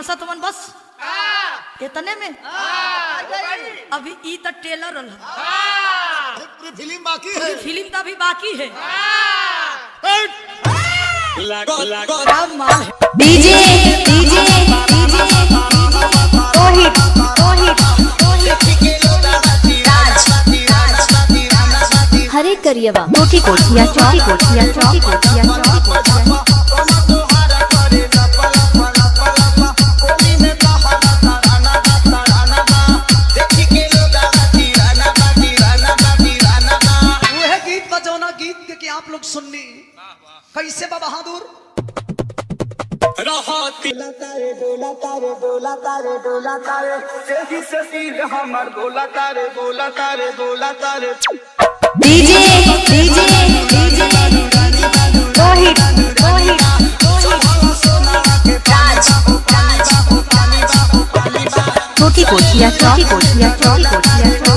फंसा तुमन बस इतने में अभी ई त टेलर रहा पूरी फिल्म बाकी है। फिल्म तो अभी बाकी है। डीजे डीजे रोहित रोहित हरे करिएवा चौकी कोठिया चौकी कोठिया चौकी कोठिया चौकी कोठिया आप लोग सुननी कैसे बा बहादुर डोला तारे डोला तारे डोला तारे डोला तारे तेजी से सिर हमर डोला तारे डोला तारे डोला तारे डीजे डीजे रोहित रोहित चौकी कोठिया चौकी कोठिया चौकी कोठिया चौकी कोठिया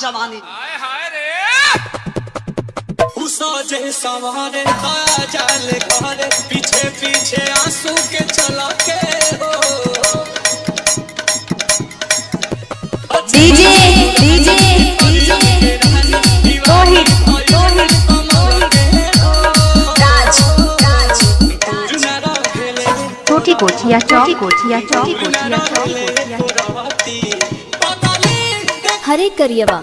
जवानी जे सवारे जाल घरे पीछे पीछे आंसू के चला के हो डीजे डीजे रोहित रोहित चौकी कोठिया चौकी कोठिया चौकी कोठिया चौकी कोठिया हरे करिएवा